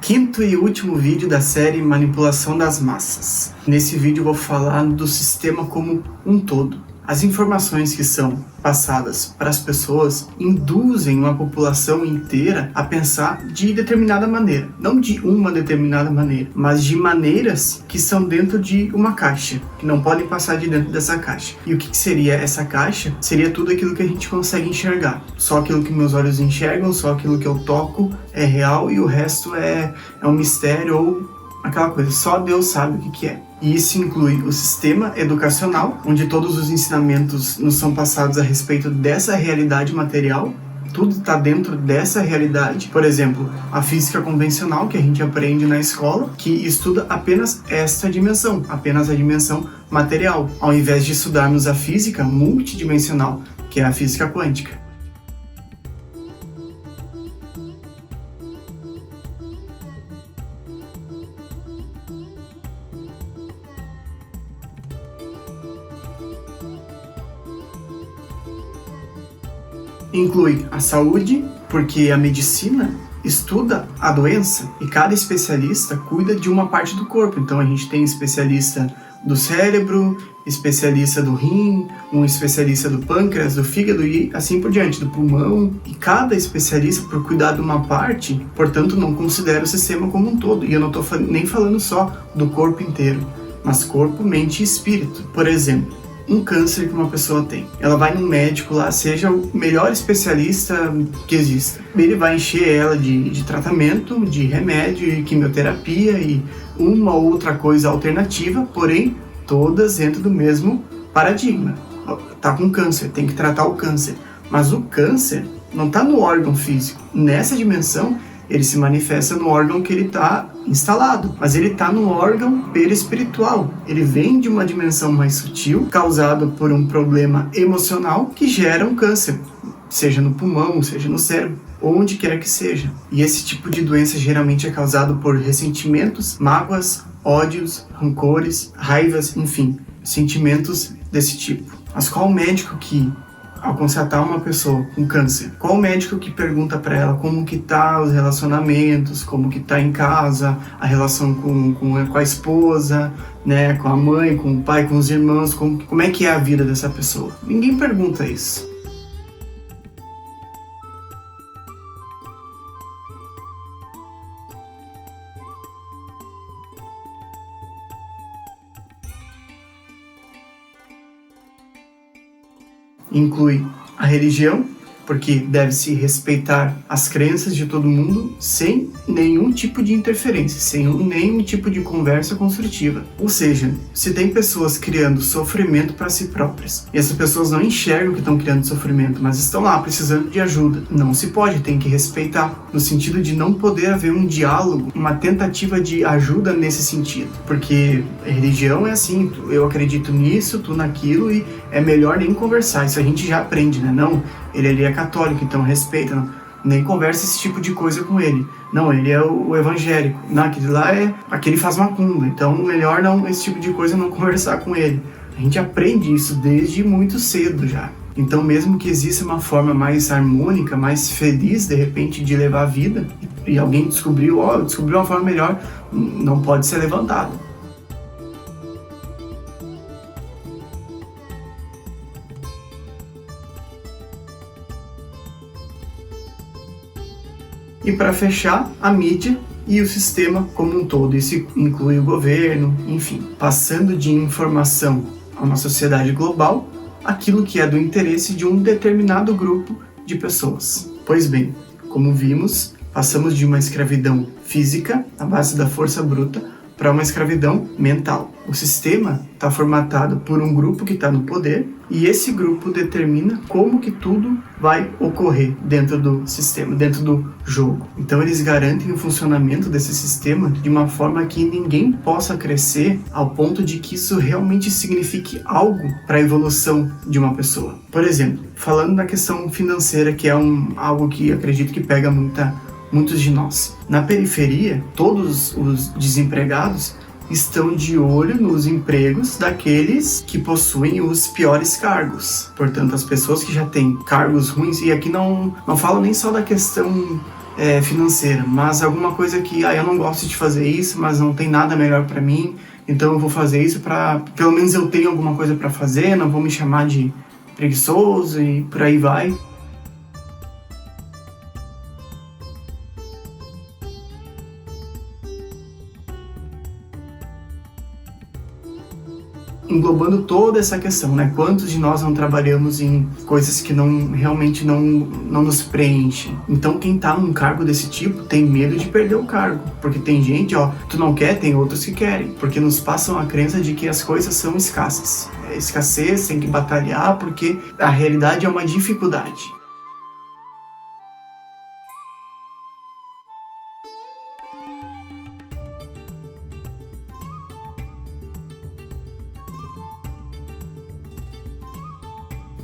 Quinto e último vídeo da série Manipulação das Massas. Nesse vídeo eu vou falar do sistema como um todo. As informações que são passadas para as pessoas induzem uma população inteira a pensar de determinada maneira. Não de uma determinada maneira, mas de maneiras que são dentro de uma caixa, que não podem passar de dentro dessa caixa. E o que seria essa caixa? Seria tudo aquilo que a gente consegue enxergar. Só aquilo que meus olhos enxergam, só aquilo que eu toco é real e o resto é um mistério ou aquela coisa, só Deus sabe o que é. E isso inclui o sistema educacional, onde todos os ensinamentos nos são passados a respeito dessa realidade material. Tudo está dentro dessa realidade. Por exemplo, a física convencional que a gente aprende na escola, que estuda apenas esta dimensão, apenas a dimensão material, ao invés de estudarmos a física multidimensional, que é a física quântica. Inclui a saúde, porque a medicina estuda a doença e cada especialista cuida de uma parte do corpo. Então a gente tem especialista do cérebro, especialista do rim, um especialista do pâncreas, do fígado e assim por diante, do pulmão. E cada especialista, por cuidar de uma parte, portanto não considera o sistema como um todo. E eu não estou nem falando só do corpo inteiro, mas corpo, mente e espírito. Por exemplo, um câncer que uma pessoa tem. Ela vai num médico lá, seja o melhor especialista que exista. Ele vai encher ela de tratamento, de remédio e quimioterapia e uma ou outra coisa alternativa, porém, todas dentro do mesmo paradigma. Tá com câncer, tem que tratar o câncer. Mas o câncer não está no órgão físico. Nessa dimensão, ele se manifesta no órgão que ele está instalado, mas ele está no órgão perispiritual. Ele vem de uma dimensão mais sutil, causado por um problema emocional que gera um câncer, seja no pulmão, seja no cérebro, onde quer que seja. E esse tipo de doença geralmente é causado por ressentimentos, mágoas, ódios, rancores, raivas, enfim, sentimentos desse tipo. Mas qual médico que, ao constatar uma pessoa com câncer, qual médico que pergunta para ela como que tá os relacionamentos, como que tá em casa, a relação com a esposa, né, com a mãe, com o pai, com os irmãos, como é que é a vida dessa pessoa? Ninguém pergunta isso. Inclui a religião, porque deve-se respeitar as crenças de todo mundo sem nenhum tipo de interferência, sem nenhum tipo de conversa construtiva. Ou seja, se tem pessoas criando sofrimento para si próprias, e essas pessoas não enxergam que estão criando sofrimento, mas estão lá precisando de ajuda, não se pode, tem que respeitar, no sentido de não poder haver um diálogo, uma tentativa de ajuda nesse sentido. Porque a religião é assim, eu acredito nisso, tu naquilo, e é melhor nem conversar, isso a gente já aprende, né? Não, ele ali é católico, então respeita, não, nem conversa esse tipo de coisa com ele. Não, ele é o evangélico. Não, aquele lá aquele faz macumba, então melhor não, esse tipo de coisa não conversar com ele. A gente aprende isso desde muito cedo já. Então mesmo que exista uma forma mais harmônica, mais feliz de repente de levar a vida, e alguém descobriu uma forma melhor, não pode ser levantado. E para fechar, a mídia e o sistema como um todo. Isso inclui o governo, enfim, passando de informação a uma sociedade global aquilo que é do interesse de um determinado grupo de pessoas. Pois bem, como vimos, passamos de uma escravidão física, à base da força bruta, para uma escravidão mental. O sistema está formatado por um grupo que está no poder e esse grupo determina como que tudo vai ocorrer dentro do sistema, dentro do jogo. Então eles garantem o funcionamento desse sistema de uma forma que ninguém possa crescer ao ponto de que isso realmente signifique algo para a evolução de uma pessoa. Por exemplo, falando da questão financeira, que é algo que acredito que pega muitos de nós. Na periferia, todos os desempregados estão de olho nos empregos daqueles que possuem os piores cargos. Portanto, as pessoas que já têm cargos ruins, e aqui não falo nem só da questão financeira, mas alguma coisa que eu não gosto de fazer isso, mas não tem nada melhor para mim, então eu vou fazer isso para pelo menos eu tenho alguma coisa para fazer, não vou me chamar de preguiçoso e por aí vai. Englobando toda essa questão, né? Quantos de nós não trabalhamos em coisas que realmente não nos preenchem? Então, quem tá num cargo desse tipo tem medo de perder o cargo, porque tem gente, tu não quer, tem outros que querem, porque nos passam a crença de que as coisas são escassas. É escassez, tem que batalhar, porque a realidade é uma dificuldade.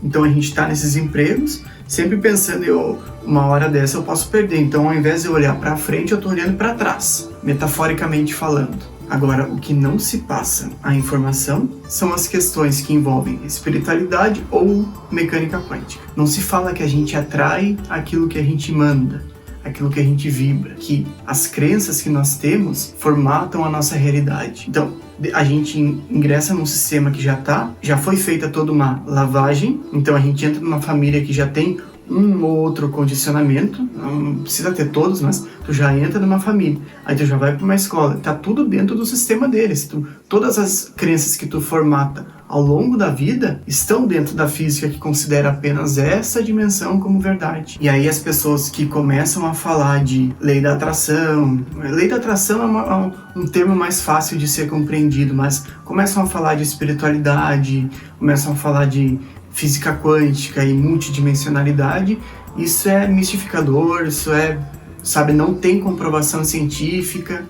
Então a gente está nesses empregos, sempre pensando, uma hora dessa eu posso perder. Então ao invés de eu olhar para frente, eu estou olhando para trás, metaforicamente falando. Agora, o que não se passa a informação são as questões que envolvem espiritualidade ou mecânica quântica. Não se fala que a gente atrai aquilo que a gente manda, aquilo que a gente vibra, que as crenças que nós temos formatam a nossa realidade. Então, a gente ingressa num sistema que já foi feita toda uma lavagem, então a gente entra numa família que já tem um ou outro condicionamento, não precisa ter todos, mas tu já entra numa família, aí tu já vai para uma escola, tá tudo dentro do sistema deles. Todas as crenças que tu formata ao longo da vida estão dentro da física, que considera apenas essa dimensão como verdade. E aí as pessoas que começam a falar de lei da atração é um termo mais fácil de ser compreendido, mas começam a falar de espiritualidade, começam a falar de física quântica e multidimensionalidade, isso é mistificador, isso não tem comprovação científica.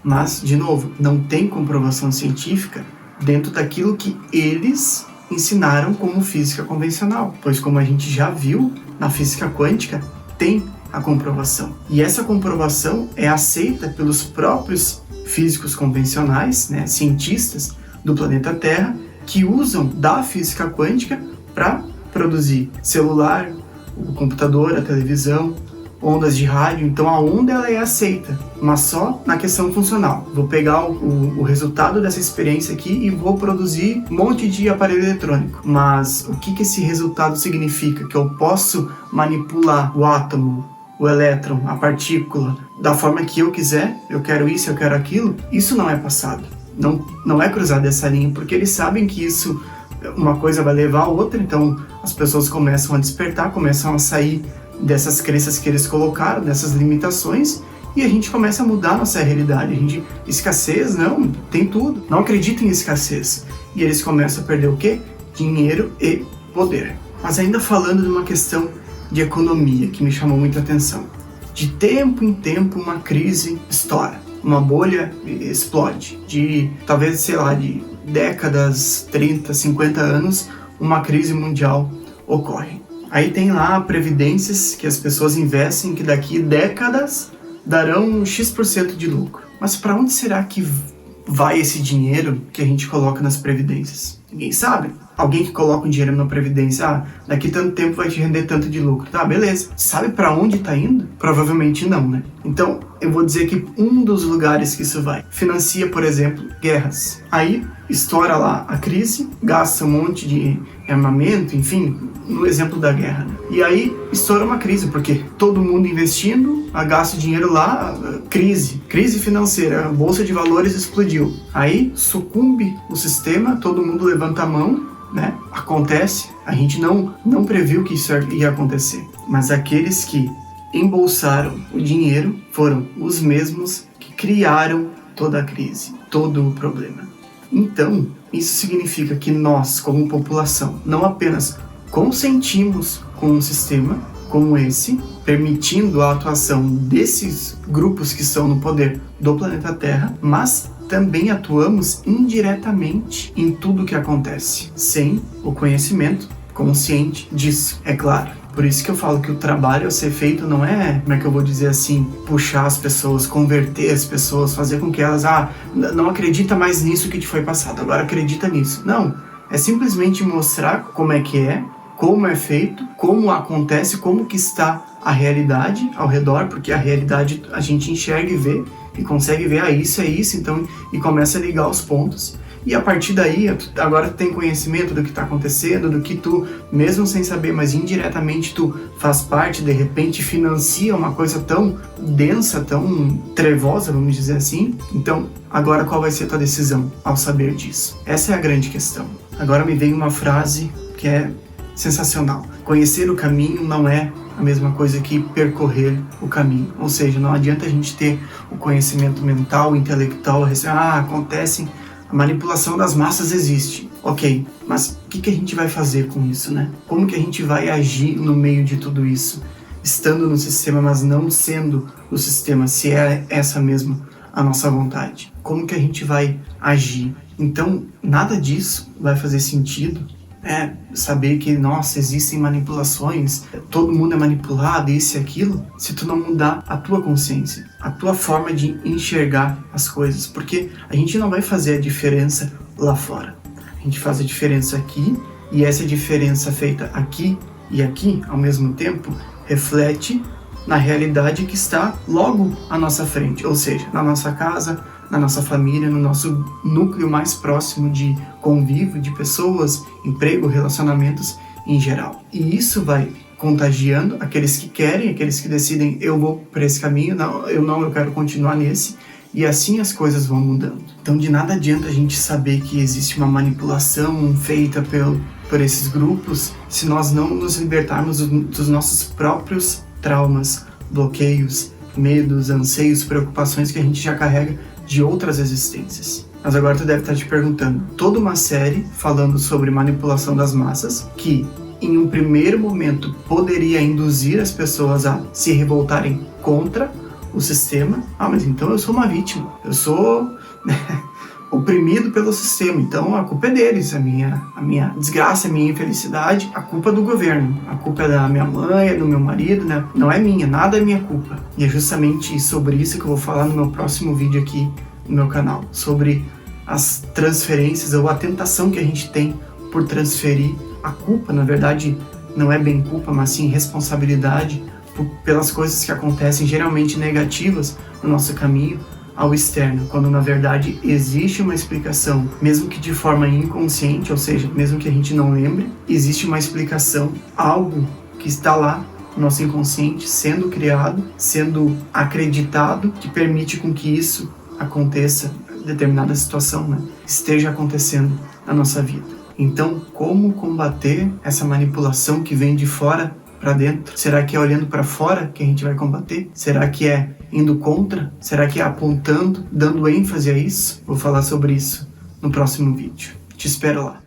Mas, de novo, não tem comprovação científica dentro daquilo que eles ensinaram como física convencional, pois como a gente já viu, na física quântica tem a comprovação. E essa comprovação é aceita pelos próprios físicos convencionais, né, cientistas do planeta Terra, que usam da física quântica para produzir celular, o computador, a televisão, ondas de rádio. Então a onda ela é aceita, mas só na questão funcional. Vou pegar o resultado dessa experiência aqui e vou produzir um monte de aparelho eletrônico. Mas o que esse resultado significa? Que eu posso manipular o átomo, o elétron, a partícula, da forma que eu quiser, eu quero isso, eu quero aquilo? Isso não é passado. Não é cruzada essa linha, porque eles sabem que isso, uma coisa vai levar a outra, então as pessoas começam a despertar, começam a sair dessas crenças que eles colocaram, dessas limitações, e a gente começa a mudar a nossa realidade. Escassez, não, tem tudo, não acredita em escassez. E eles começam a perder o quê? Dinheiro e poder. Mas ainda falando de uma questão de economia, que me chamou muita atenção. De tempo em tempo, uma crise estoura, uma bolha explode. Talvez, de décadas, 30, 50 anos, uma crise mundial ocorre. Aí tem lá previdências que as pessoas investem que daqui décadas darão X% de lucro. Mas para onde será que vai esse dinheiro que a gente coloca nas previdências? Ninguém sabe. Alguém que coloca um dinheiro na previdência, daqui tanto tempo vai te render tanto de lucro. Tá, beleza. Sabe para onde está indo? Provavelmente não, né? Então, eu vou dizer que um dos lugares que isso vai financia, por exemplo, guerras. Aí, estoura lá a crise, gasta um monte de armamento, enfim, no exemplo da guerra, né? E aí, estoura uma crise, porque todo mundo investindo, gasta dinheiro lá, crise financeira, a bolsa de valores explodiu. Aí, sucumbe o sistema, todo mundo levanta a mão, né? Acontece, a gente não previu que isso ia acontecer, mas aqueles que embolsaram o dinheiro foram os mesmos que criaram toda a crise, todo o problema. Então, isso significa que nós, como população, não apenas consentimos com um sistema como esse, permitindo a atuação desses grupos que estão no poder do planeta Terra, mas também atuamos indiretamente em tudo o que acontece, sem o conhecimento consciente disso, é claro. Por isso que eu falo que o trabalho a ser feito não é, como é que eu vou dizer assim, puxar as pessoas, converter as pessoas, fazer com que elas, não acredita mais nisso que te foi passado, agora acredita nisso. Não, é simplesmente mostrar como é, como é feito, como acontece, como que está a realidade ao redor, porque a realidade a gente enxerga e vê, e consegue ver, isso é isso, então, e começa a ligar os pontos. E a partir daí, agora tu tem conhecimento do que está acontecendo, do que tu, mesmo sem saber, mas indiretamente tu faz parte, de repente financia uma coisa tão densa, tão trevosa, vamos dizer assim. Então, agora qual vai ser a tua decisão ao saber disso? Essa é a grande questão. Agora me veio uma frase que é sensacional. Conhecer o caminho não é a mesma coisa que percorrer o caminho. Ou seja, não adianta a gente ter o conhecimento mental, intelectual, acontece, a manipulação das massas existe. Ok, mas o que a gente vai fazer com isso, né? Como que a gente vai agir no meio de tudo isso? Estando no sistema, mas não sendo o sistema, se é essa mesmo a nossa vontade. Como que a gente vai agir? Então, nada disso vai fazer sentido. Saber que, nossa, existem manipulações, todo mundo é manipulado, isso e aquilo, se tu não mudar a tua consciência, a tua forma de enxergar as coisas, porque a gente não vai fazer a diferença lá fora, a gente faz a diferença aqui, e essa diferença feita aqui e aqui, ao mesmo tempo, reflete na realidade que está logo à nossa frente, ou seja, na nossa casa, na nossa família, no nosso núcleo mais próximo de convívio, de pessoas, emprego, relacionamentos em geral. E isso vai contagiando aqueles que querem, aqueles que decidem, eu vou para esse caminho, eu quero continuar nesse, e assim as coisas vão mudando. Então de nada adianta a gente saber que existe uma manipulação feita por esses grupos, se nós não nos libertarmos dos nossos próprios traumas, bloqueios, medos, anseios, preocupações que a gente já carrega de outras existências. Mas agora tu deve estar te perguntando, toda uma série falando sobre manipulação das massas, que em um primeiro momento poderia induzir as pessoas a se revoltarem contra o sistema. Mas então eu sou uma vítima, eu sou oprimido pelo sistema, então a culpa é deles, a minha desgraça, a minha infelicidade, a culpa é do governo, a culpa é da minha mãe, é do meu marido, né? Não é minha, nada é minha culpa. E é justamente sobre isso que eu vou falar no meu próximo vídeo aqui no meu canal, sobre as transferências ou a tentação que a gente tem por transferir a culpa, na verdade não é bem culpa, mas sim responsabilidade pelas coisas que acontecem geralmente negativas no nosso caminho, ao externo, quando na verdade existe uma explicação, mesmo que de forma inconsciente, ou seja, mesmo que a gente não lembre, existe uma explicação, algo que está lá no nosso inconsciente, sendo criado, sendo acreditado, que permite com que isso aconteça, determinada situação, né, esteja acontecendo na nossa vida. Então, como combater essa manipulação que vem de fora para dentro? Será que é olhando para fora que a gente vai combater? Será que é indo contra? Será que é apontando, dando ênfase a isso? Vou falar sobre isso no próximo vídeo. Te espero lá.